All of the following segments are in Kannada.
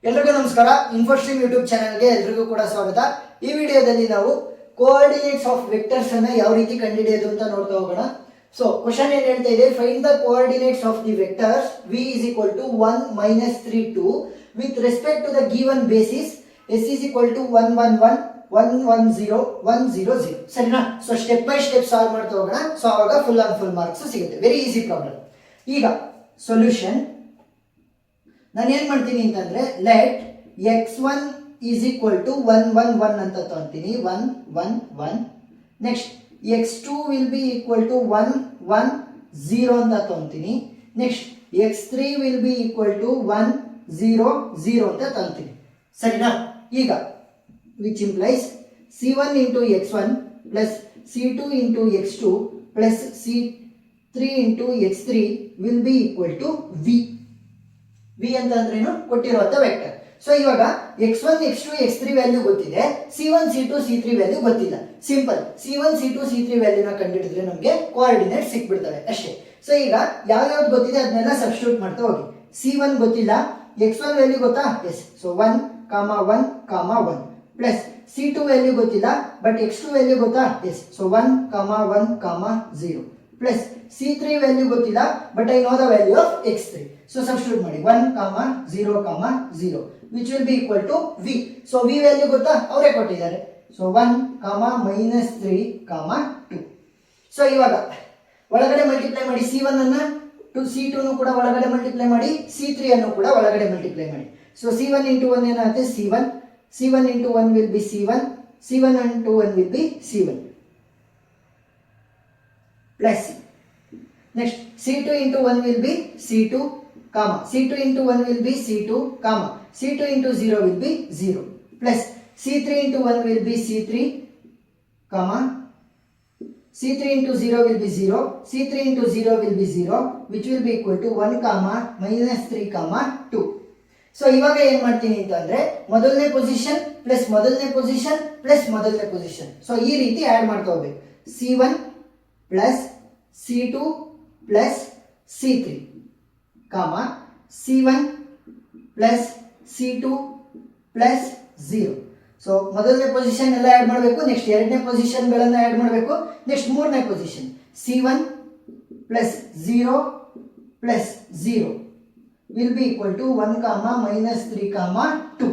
ಎಲ್ರಿಗೂ ನಮಸ್ಕಾರ. ಇನ್ಫೋಸ್ಟ್ರೀಮ್ ಯೂಟ್ಯೂಬ್ ಚಾನಲ್ಗೆ ಎಲ್ರಿಗೂ ಕೂಡ ಸ್ವಾಗತ. ಈ ವಿಡಿಯೋದಲ್ಲಿ ನಾವು ಕೋಆರ್ಡಿನೇಟ್ಸ್ ಆಫ್ ವೆಕ್ಟರ್ಸ್ ಅನ್ನ ಯಾವ ರೀತಿ ಕಂಡುಹಿಡಿಯೋದು ಅಂತ ನೋಡ್ತಾ ಹೋಗೋಣ. ಸೊ ಕ್ವಶನ್ ಏನ್ ಹೇಳ್ತಾ ಇದೆ, find the coordinates of the vectors v is equal to 1 minus 3 2 with respect to the given basis s is equal to 1 1 1 1 1 0 1 0 0. ಸರಿನಾ? So step by step solve ಮಾಡ್ತಾ ಹೋಗೋಣ. ಸೊ ಆವಾಗ ಫುಲ್ ಆನ್ ಫುಲ್ ಮಾರ್ಕ್ಸ್ ಸಿಗುತ್ತೆ. Very easy problem. ಈಗ ಸೊಲ್ಯೂಷನ್ ನಾನು ಏನ್ ಮಾಡ್ತೀನಿ ಅಂತಂದ್ರೆ, let x1 is equal to 1 1 1 ಅಂತ ತಗೊಂತೀನಿ. 1 1 1. Next x2 will be equal to 1 1 0 ಅಂತ ತಗೊಂತೀನಿ. Next x3 will be equal to 1 0 0 ಅಂತ ತಗೊಂತೀನಿ. ಸರಿನಾ? ಈಗ which implies c1 into x1 plus c2 into x2 plus c3 into x3 will be equal to v. v ಅಂತ ಅಂದ್ರೇನು? ಕೊಟ್ಟಿರುವಂತ ವೆಕ್ಟರ್. ಸೊ ಇವಾಗ x1 x2 x3 ವ್ಯಾಲ್ಯೂ ಗೊತ್ತಿದೆ, c1 c2 c3 ವ್ಯಾಲ್ಯೂ ಗೊತ್ತಿಲ್ಲ. ಸಿಂಪಲ್, c1 c2 c3 ವ್ಯಾಲ್ಯೂನ ಕಂಡುಹಿಡಿದ್ರೆ ನಮಗೆ ಕೋಆರ್ಡಿನೇಟ್ ಸಿಕ್ಬಿಡ್ತವೆ ಅಷ್ಟೇ. ಸೊ ಈಗ ಯಾವ್ಯಾವ್ದು ಗೊತ್ತಿದೆ ಅದನ್ನೆಲ್ಲ ಸಬ್ಸ್ಟಿಟ್ಯೂಟ್ ಮಾಡ್ತಾ ಹೋಗಿ. c1 ಗೊತ್ತಿಲ್ಲ, x1 ವ್ಯಾಲ್ಯೂ ಗೊತ್ತಾ? Yes. So 1 1 1 plus c2 value ಗೊತ್ತಿಲ್ಲ, ಬಟ್ x2 ವ್ಯಾಲ್ಯೂ ಗೊತ್ತಾ? Yes. So 1 1 0 plus c3 value ಗೊತ್ತಿಲ್ಲ, but I know the value of x3. So substitute ಮಾಡಿ 1 0 0 which will be equal to v. So v value ಗೊತ್ತಾ? ಅವರೇ ಕೊಟ್ಟಿದ್ದಾರೆ. ಸೊ 1 -3 2. ಸೊ ಇವಾಗ ಒಳಗಡೆ ಮಲ್ಟಿಪ್ಲೈ ಮಾಡಿ, c1 ಅನ್ನ ಟು c2 ನು ಕೂಡ ಒಳಗಡೆ ಮಲ್ಟಿಪ್ಲೈ ಮಾಡಿ, c3 ಅನ್ನು ಕೂಡ ಒಳಗಡೆ ಮಲ್ಟಿಪ್ಲೈ ಮಾಡಿ. ಸೊ c1 into 1 ಏನಾಗುತ್ತೆ? c1 c1 into 1 will be c1 c1 into 1 will be c1 plus next c2 into 1 will be c2 c2 into 1 will be c2 c2 into 0 will be 0 plus c3 into 1 will be c3 c3 into 0 will be 0 c3 into 0 will be 0 which will be equal to 1 -3 2. So ಇವಾಗ ಏನ್ ಮಾಡ್ತೀನಿ ಅಂತಂದ್ರೆ, ಮೊದಲನೇ ಪೊಸಿಷನ್ ಪ್ಲಸ್ ಮೊದಲನೇ ಪೊಸಿಷನ್ ಪ್ಲಸ್ ಮೊದಲನೇ ಪೊಸಿಷನ್. ಸೊ ಈ ರೀತಿ ಆಡ್ ಮಾಡ್ತಾ ಹೋಗ್ಬೇಕು. c1 plus c2 plus c3 c1 plus c2 plus 0. So ಮೊದಲನೇ ಪೊಸಿಷನ್ ಎಲ್ಲ ಆಡ್ ಮಾಡಬೇಕು, ನೆಕ್ಸ್ಟ್ ಎರಡನೇ ಪೊಸಿಷನ್ ಗಳನ್ನ ಆಡ್ ಮಾಡಬೇಕು, ನೆಕ್ಸ್ಟ್ ಮೂರನೇ position c1 plus 0 plus 0 will be equal to 1 -3 2.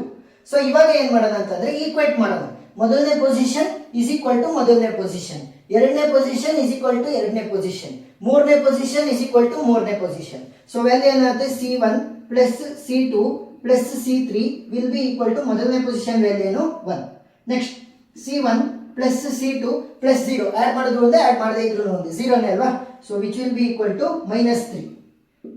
So ಇವಾಗ ಏನ್ ಮಾಡೋಣ ಅಂತಂದ್ರೆ, ಈಕ್ವೇಟ್ ಮಾಡೋಣ. ಮೊದಲನೇ ಪೊಸಿಷನ್ ಇಸ್ ಈಕ್ವಲ್ ಟು ಮೊದಲನೇ ಪೊಸಿಷನ್, ಎರಡನೇ ಪೊಸಿಷನ್ ಇಸ್ ಈಕ್ವಲ್ ಟು ಎರಡನೇ ಪೊಸಿಷನ್, ಮೂರನೇ ಪೊಸಿಷನ್ ಇಸ್ ಈಕ್ವಲ್ ಟು ಮೂರನೇ ಪೊಸಿಷನ್. ಸೊ ವ್ಯಾಲ್ಯೂ ಏನಾಗುತ್ತೆ? c1 plus c2 plus c3 will be equal to ಮೊದಲನೇ ಪೊಸಿಷನ್ ವ್ಯಾಲ್ಯೂ ಏನು? 1. Next c1 plus c2 plus 0 add ಮಾಡಿದ್ರು ಒಂದೇ, ಆಡ್ ಮಾಡದೇ ಇದ್ರು ಒಂದೇ, 0ನೇ ಅಲ್ವಾ? So which will be equal to -3.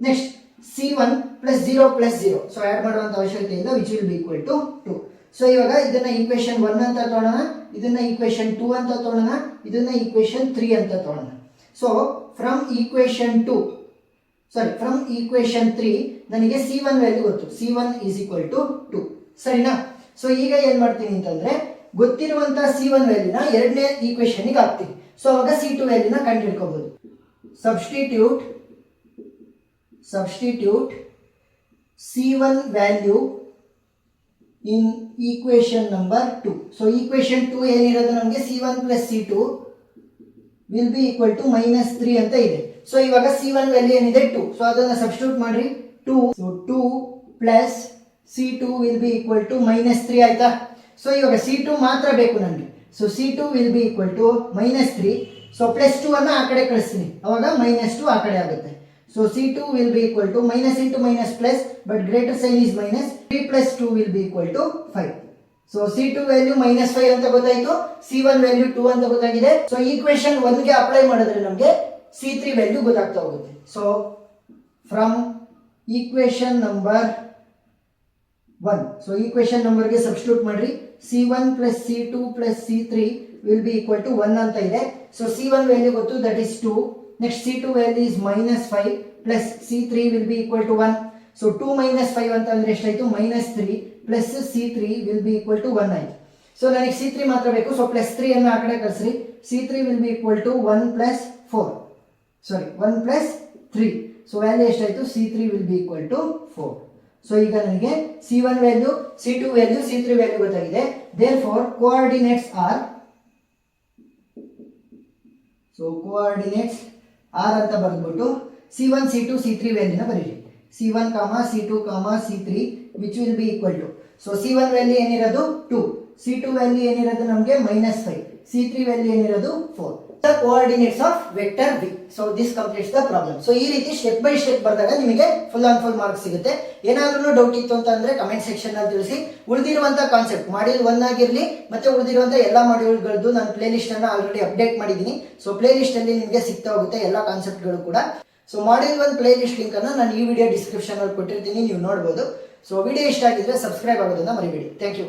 Next c1 plus 0 plus 0, so add ಮಾಡುವಂತ ಅವಶ್ಯಕತೆ ಇಲ್ಲ, which will be equal to 2. So ಇವಾಗ ಇದನ್ನ ಈಕ್ವೇಶನ್ 1 ಅಂತ ತಗೊಳ್ಳೋಣ, ಇದನ್ನ ಈಕ್ವೇಶನ್ 2 ಅಂತ ತಗೊಳ್ಳೋಣ, ಇದನ್ನ ಈಕ್ವೇಶನ್ 3 ಅಂತ ತಗೊಳ್ಳೋಣ. ಸೊ ಫ್ರಮ್ ಈಕ್ವೇಶನ್ 3 ನನಗೆ c1 ವ್ಯಾಲ್ಯೂ ಗೊತ್ತು. c1 is equal to 2. ಸರಿನಾ? ಸೊ ಈಗ ಏನ್ ಮಾಡ್ತೀನಿ ಅಂತಂದ್ರೆ, ಗೊತ್ತಿರುವಂತ c1 ವ್ಯಾಲ್ಯೂನ ಎರಡನೇ ಈಕ್ವೇಶನ್ ಗೆ ಹಾಕ್ತೀನಿ. ಸೊ ಅವಾಗ c2 ವ್ಯಾಲ್ಯೂನ ಕಂಡುಹಿಡ್ಕೋಬಹುದು. Substitute c1 value in equation number 2. So equation 2 ಏನಿರೋದು ನಮಗೆ c1 plus c2 will be equal to -3 ಅಂತ ಇದೆ. ಸೊ ಇವಾಗ c1 ವ್ಯಾಲ್ಯೂ ಏನಿದೆ 2. ಸೊ ಅದನ್ನ ಸಬ್ಸ್ಟಿಟ್ಯೂಟ್ ಮಾಡ್ರಿ. 2 so 2 plus c2 will be equal to -3 ಆಯ್ತಾ? ಸೊ ಇವಾಗ c2 ಮಾತ್ರ ಬೇಕು ನನಗೆ. So c2 will be equal to -3. So +2 ಅನ್ನ ಆ ಕಡೆ ಕಳಿಸ್ತೀನಿ, ಅವಾಗ -2 ಆ ಕಡೆ ಆಗುತ್ತೆ. So C2 will be equal to minus into minus plus, but greater sign is minus. 3 plus 2 will be equal to 5. So C2 value -5 ಅಂತ ಗೊತ್ತಾಯ್ತು, C1 value 2 ಅಂತ ಗೊತ್ತಾಗಿದೆ. ಸೊ ಈಕ್ವೇಶನ್ 1 ಗೆ ಅಪ್ಲೈ ಮಾಡಿದ್ರೆ ನಮಗೆ C3 ವ್ಯಾಲ್ಯೂ ಗೊತ್ತಾಗ್ತಾ ಹೋಗುತ್ತೆ. So from equation number 1, so equation number ಗೆ ಸಬ್ಸ್ಟಿಟ್ಯೂಟ್ ಮಾಡ್ರಿ. C1 plus C2 plus C3 will be equal to 1 ಅಂತ ಇದೆ. ಸೊ C1 ವ್ಯಾಲ್ಯೂ ಗೊತ್ತು, that is 2. Next C2 value is -5 plus C3 will be equal to 1. So 2 minus 5 ಅಂತ ಅಂದ್ರೆ ಎಷ್ಟಾಯ್ತು? -3 plus C3 will be equal to 1 ಆಯ್ತು. ಸೊ ನನಗೆ C3 ಮಾತ್ರ ಬೇಕು. ಸೊ +3 ಅನ್ನು ಆ ಕಡೆ ಕಳಿಸ್ರಿ. C3 will be equal to 1 plus 3. So value ಎಷ್ಟಾಯ್ತು? C3 will be equal to 4. So ಈಗ ನನಗೆ C1 value, C2 value, C3 value ಗೊತ್ತಾಗಿದೆ. Therefore coordinates are, so coordinates are ಅಂತ ಬರೆದ್ಬಿಟ್ಟು C1, C2, C3 ವ್ಯಾಲ್ಯೂನ ಬರೀರಿ. C1, C2, C3 which will be equal to, so C1 value ಏನಿರೋದು 2, C2 ವ್ಯಾಲ್ಯೂ ಏನಿರೋದು ನಮಗೆ -5, C3 ವ್ಯಾಲ್ಯೂ ಏನಿರೋದು 4. The coordinates of vector V. So this completes the problem. So ಈ ರೀತಿ ಸ್ಟೆಪ್ ಬೈ ಸ್ಟೆಪ್ ಬರೆದಾಗ ನಿಮಗೆ ಫುಲ್ ಆನ್ ಫುಲ್ ಮಾರ್ಕ್ಸ್ ಸಿಗುತ್ತೆ. ಏನಾದ್ರೂ ಡೌಟ್ ಇತ್ತು ಅಂತ ಅಂದ್ರೆ ಕಮೆಂಟ್ ಸೆಕ್ಷನ್ ಅಲ್ಲಿ ತಿಳಿಸಿ. ಉಳಿದಿರುವಂತ ಕಾನ್ಸೆಪ್ಟ್ ಮಾಡ್ಯೂಲ್ 1 ಆಗಿರಲಿ ಮತ್ತೆ ಉಳಿದಿರುವಂತ ಎಲ್ಲ ಮಾಡ್ಯೂಲ್ಗಳದ್ದು ನಾನು ಪ್ಲೇ ಲಿಸ್ಟ್ ಅನ್ನು ಆಲ್ರೆಡಿ ಅಪ್ಡೇಟ್ ಮಾಡಿದ್ದೀನಿ. ಸೊ ಪ್ಲೇ ಲಿಸ್ಟ್ ಅಲ್ಲಿ ನಿಮಗೆ ಸಿಗ್ತಾ ಹೋಗುತ್ತೆ ಎಲ್ಲ ಕಾನ್ಸೆಪ್ಟ್ಗಳು ಕೂಡ. So module 1 play list link ಅನ್ನು ನಾನು ಈ ವಿಡಿಯೋ ಡಿಸ್ಕ್ರಿಪ್ಷನ್ ಅಲ್ಲಿ ಕೊಟ್ಟಿರ್ತೀನಿ, ನೀವು ನೋಡಬಹುದು. ಸೊ ವಿಡಿಯೋ ಇಷ್ಟ ಆಗಿದ್ರೆ ಸಬ್ಸ್ಕ್ರೈಬ್ ಆಗೋದನ್ನ ಮರಿಬೇಡಿ. Thank you.